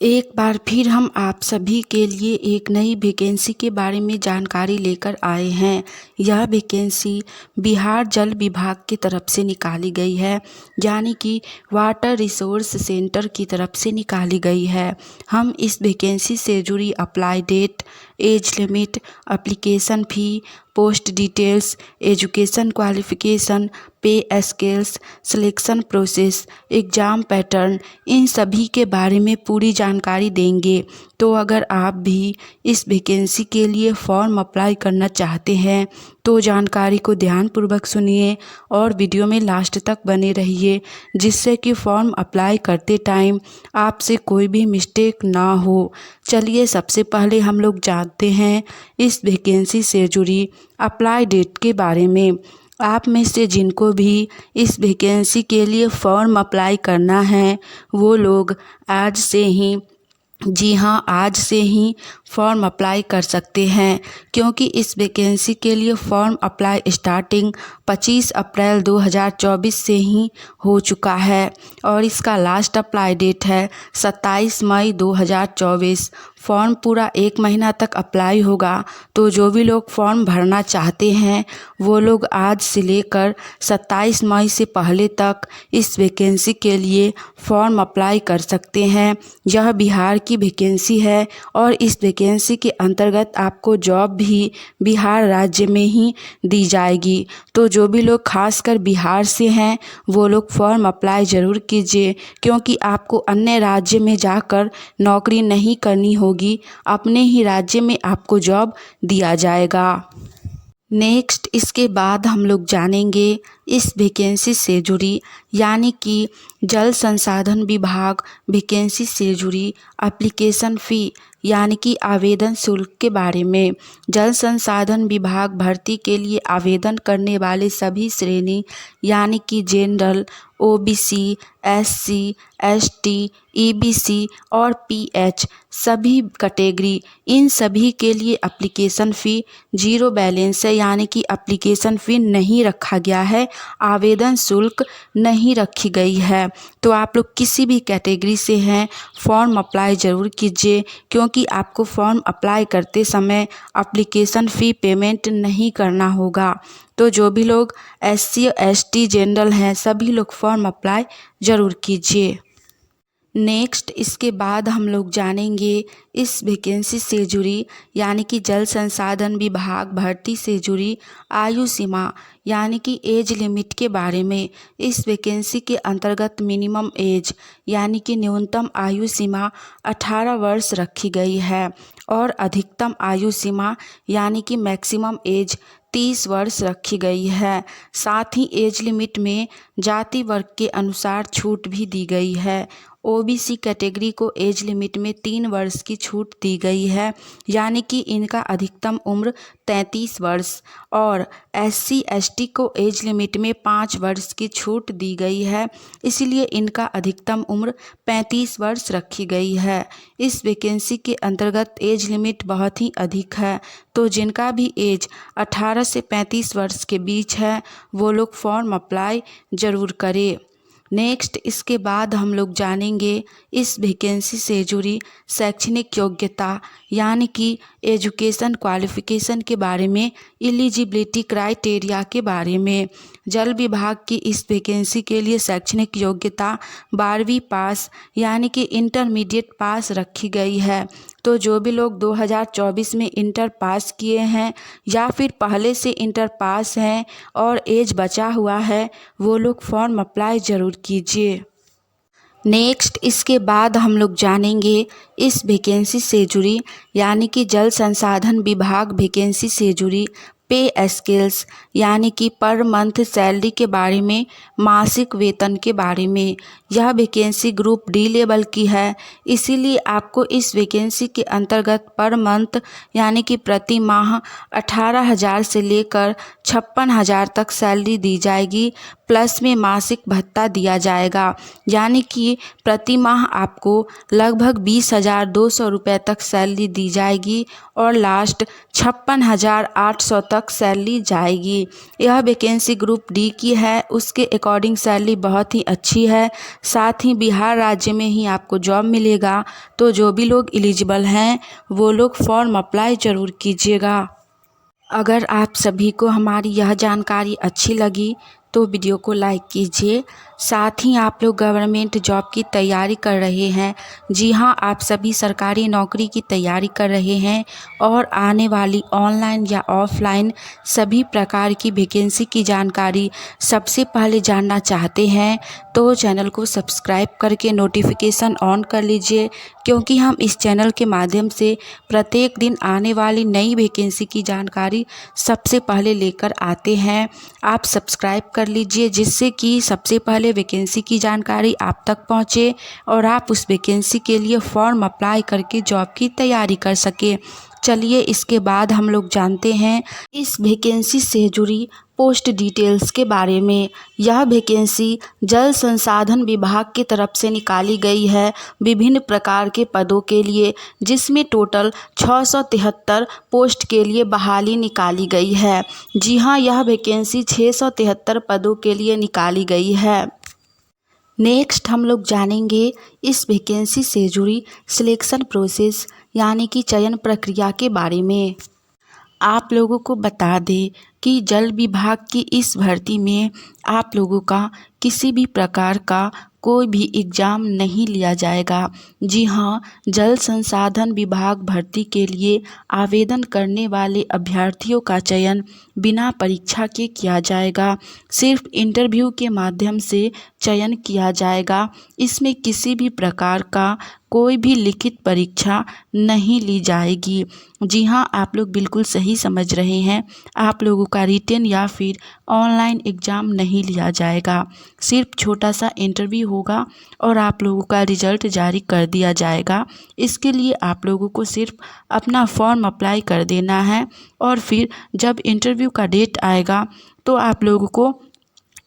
एक बार फिर हम आप सभी के लिए एक नई वैकेंसी के बारे में जानकारी लेकर आए हैं। यह वैकेंसी बिहार जल विभाग की तरफ से निकाली गई है, यानी कि वाटर रिसोर्स सेंटर की तरफ से निकाली गई है। हम इस वैकेंसी से जुड़ी apply date, age limit, application fee, post details, education qualification, pay scales, selection process, exam pattern, इन सभी के बारे में पूरी जानकारी देंगे। तो अगर आप भी इस वैकेंसी के लिए फॉर्म अप्लाई करना चाहते हैं तो जानकारी को ध्यानपूर्वक सुनिए और वीडियो में लास्ट तक बने रहिए, जिससे कि फॉर्म अप्लाई करते टाइम आपसे कोई भी मिस्टेक ना हो। चलिए सबसे पहले हम लोग जानते हैं इस वैकेंसी से जुड़ी अप्लाई डेट के बारे में। आप में से जिनको भी इस वैकेंसी के लिए फॉर्म अप्लाई करना है वो लोग आज से ही, जी हाँ, आज से ही फॉर्म अप्लाई कर सकते हैं, क्योंकि इस वैकेंसी के लिए फॉर्म अप्लाई स्टार्टिंग 25 अप्रैल 2024 से ही हो चुका है और इसका लास्ट अप्लाई डेट है 27 मई 2024। फॉर्म पूरा 1 महीना तक अप्लाई होगा, तो जो भी लोग फॉर्म भरना चाहते हैं वो लोग आज से लेकर 27 मई से पहले तक इस वैकेंसी के लिए फॉर्म अप्लाई कर सकते हैं। यह बिहार की वैकेंसी है और इस वैकेंसी के अंतर्गत आपको जॉब भी बिहार राज्य में ही दी जाएगी। तो जो भी लोग खासकर बिहार से हैं वो लोग फॉर्म अप्लाई ज़रूर कीजिए, क्योंकि आपको अन्य राज्य में जाकर नौकरी नहीं करनी होगी, अपने ही राज्य में आपको जॉब दिया जाएगा। नेक्स्ट इसके बाद हम लोग जानेंगे इस वैकेंसी से जुड़ी, यानी कि जल संसाधन विभाग वैकेंसी से जुड़ी एप्लीकेशन फ़ी, यानी कि आवेदन शुल्क के बारे में। जल संसाधन विभाग भर्ती के लिए आवेदन करने वाले सभी श्रेणी, यानी कि general, OBC, SC, ST, EBC और पीएच सभी कैटेगरी, इन सभी के लिए एप्लीकेशन फ़ी 0 बैलेंस है, यानी कि एप्लीकेशन फ़ी नहीं रखा गया है, आवेदन शुल्क नहीं रखी गई है। तो आप लोग किसी भी कैटेगरी से हैं फॉर्म अप्लाई ज़रूर कीजिए, क्योंकि आपको फॉर्म अप्लाई करते समय एप्लीकेशन फ़ी पेमेंट नहीं करना होगा। तो जो भी लोग एससी, एसटी, जनरल हैं सभी लोग फॉर्म अप्लाई ज़रूर कीजिए। नेक्स्ट इसके बाद हम लोग जानेंगे इस वैकेंसी से जुड़ी, यानी कि जल संसाधन विभाग भर्ती से जुड़ी आयु सीमा, यानी कि एज लिमिट के बारे में। इस वैकेंसी के अंतर्गत मिनिमम एज, यानी कि न्यूनतम आयु सीमा 18 वर्ष रखी गई है और अधिकतम आयु सीमा, यानी कि मैक्सिमम एज 30 वर्ष रखी गई है। साथ ही एज लिमिट में जाति वर्ग के अनुसार छूट भी दी गई है। ओबीसी कैटेगरी को एज लिमिट में 3 वर्ष की छूट दी गई है, यानी कि इनका अधिकतम उम्र 33 वर्ष, और एससी, एसटी को एज लिमिट में 5 वर्ष की छूट दी गई है, इसलिए इनका अधिकतम उम्र 35 वर्ष रखी गई है। इस वैकेंसी के अंतर्गत एज लिमिट बहुत ही अधिक है, तो जिनका भी एज 18 से 35 वर्ष के बीच है वो लोग फॉर्म अप्लाई ज़रूर करें। नेक्स्ट इसके बाद हम लोग जानेंगे इस वैकेंसी से जुड़ी शैक्षणिक योग्यता, यानी कि एजुकेशन क्वालिफिकेशन के बारे में, एलिजिबिलिटी क्राइटेरिया के बारे में। जल विभाग की इस वैकेंसी के लिए शैक्षणिक योग्यता 12वीं पास, यानी कि इंटरमीडिएट पास रखी गई है। तो जो भी लोग 2024 में इंटर पास किए हैं या फिर पहले से इंटर पास हैं और एज बचा हुआ है वो लोग फॉर्म अप्लाई ज़रूर कीजिए। नेक्स्ट इसके बाद हम लोग जानेंगे इस वैकेंसी से जुड़ी, यानी कि जल संसाधन विभाग वैकेंसी से जुड़ी पे स्केल्स, यानी कि पर मंथ सैलरी के बारे में, मासिक वेतन के बारे में। यह वैकेंसी ग्रुप डी लेवल की है, इसीलिए आपको इस वैकेंसी के अंतर्गत पर मंथ, यानी कि प्रति माह 18,000 से लेकर 56,000 तक सैलरी दी जाएगी, प्लस में मासिक भत्ता दिया जाएगा, यानी कि प्रति माह आपको लगभग 20,200 रुपये तक सैलरी दी जाएगी और लास्ट 56,800 तक तक सैलरी जाएगी। यह वैकेंसी ग्रुप डी की है, उसके अकॉर्डिंग सैलरी बहुत ही अच्छी है। साथ ही बिहार राज्य में ही आपको जॉब मिलेगा। तो जो भी लोग एलिजिबल हैं वो लोग फॉर्म अप्लाई ज़रूर कीजिएगा। अगर आप सभी को हमारी यह जानकारी अच्छी लगी तो वीडियो को लाइक कीजिए। साथ ही आप लोग गवर्नमेंट जॉब की तैयारी कर रहे हैं, जी हाँ, आप सभी सरकारी नौकरी की तैयारी कर रहे हैं और आने वाली ऑनलाइन या ऑफलाइन सभी प्रकार की वैकेंसी की जानकारी सबसे पहले जानना चाहते हैं तो चैनल को सब्सक्राइब करके नोटिफिकेशन ऑन कर लीजिए, क्योंकि हम इस चैनल के माध्यम से प्रत्येक दिन आने वाली नई वैकेंसी की जानकारी सबसे पहले लेकर आते हैं। आप सब्सक्राइब कर लीजिए जिससे कि सबसे पहले वैकेंसी की जानकारी आप तक पहुंचे और आप उस वैकेंसी के लिए फॉर्म अप्लाई करके जॉब की तैयारी कर सके। चलिए इसके बाद हम लोग जानते हैं इस वैकेंसी से जुड़ी पोस्ट डिटेल्स के बारे में। यह वैकेंसी जल संसाधन विभाग की तरफ से निकाली गई है विभिन्न प्रकार के पदों के लिए, जिसमें टोटल 673 पोस्ट के लिए बहाली निकाली गई है। जी हाँ, यह वैकेंसी 673 पदों के लिए निकाली गई है। नेक्स्ट हम लोग जानेंगे इस वैकेंसी से जुड़ी सिलेक्शन प्रोसेस यानी कि चयन प्रक्रिया के बारे में। आप लोगों को बता दें कि जल विभाग की इस भर्ती में आप लोगों का किसी भी प्रकार का कोई भी एग्ज़ाम नहीं लिया जाएगा। जी हाँ, जल संसाधन विभाग भर्ती के लिए आवेदन करने वाले अभ्यर्थियों का चयन बिना परीक्षा के किया जाएगा। सिर्फ इंटरव्यू के माध्यम से चयन किया जाएगा। इसमें किसी भी प्रकार का कोई भी लिखित परीक्षा नहीं ली जाएगी। जी हाँ, आप लोग बिल्कुल सही समझ रहे हैं। आप लोगों का रिटन या फिर ऑनलाइन एग्ज़ाम नहीं लिया जाएगा। सिर्फ छोटा सा इंटरव्यू होगा और आप लोगों का रिजल्ट जारी कर दिया जाएगा। इसके लिए आप लोगों को सिर्फ अपना फॉर्म अप्लाई कर देना है और फिर जब इंटरव्यू का डेट आएगा तो आप लोगों को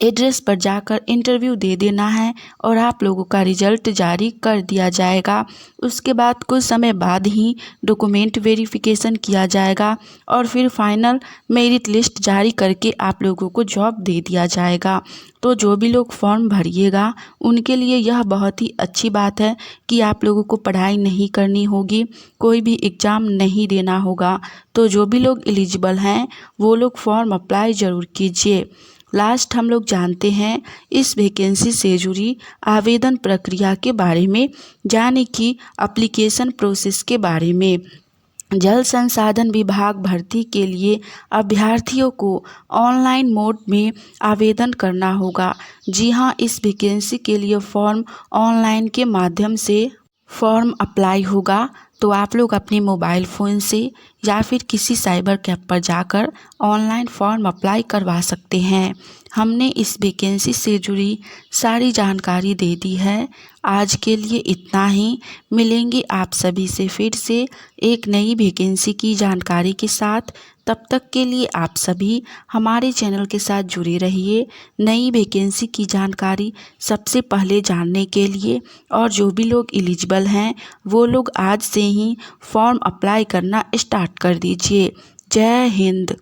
एड्रेस पर जाकर इंटरव्यू दे देना है और आप लोगों का रिजल्ट जारी कर दिया जाएगा। उसके बाद कुछ समय बाद ही डॉक्यूमेंट वेरिफिकेशन किया जाएगा और फिर फाइनल मेरिट लिस्ट जारी करके आप लोगों को जॉब दे दिया जाएगा। तो जो भी लोग फॉर्म भरिएगा उनके लिए यह बहुत ही अच्छी बात है कि आप लोगों को पढ़ाई नहीं करनी होगी, कोई भी एग्ज़ाम नहीं देना होगा। तो जो भी लोग एलिजिबल हैं वो लोग फॉर्म अप्लाई ज़रूर कीजिए। लास्ट हम लोग जानते हैं इस वैकेंसी से जुड़ी आवेदन प्रक्रिया के बारे में, यानी कि एप्लीकेशन प्रोसेस के बारे में। जल संसाधन विभाग भर्ती के लिए अभ्यर्थियों को ऑनलाइन मोड में आवेदन करना होगा। जी हाँ, इस वैकेंसी के लिए फॉर्म ऑनलाइन के माध्यम से फॉर्म अप्लाई होगा। तो आप लोग अपने मोबाइल फ़ोन से या फिर किसी साइबर कैफ़े पर जाकर ऑनलाइन फॉर्म अप्लाई करवा सकते हैं। हमने इस वैकेंसी से जुड़ी सारी जानकारी दे दी है। आज के लिए इतना ही। मिलेंगे आप सभी से फिर से एक नई वैकेंसी की जानकारी के साथ। तब तक के लिए आप सभी हमारे चैनल के साथ जुड़े रहिए नई वैकेंसी की जानकारी सबसे पहले जानने के लिए। और जो भी लोग एलिजिबल हैं वो लोग आज से ही फॉर्म अप्लाई करना स्टार्ट कर दीजिए। जय हिंद।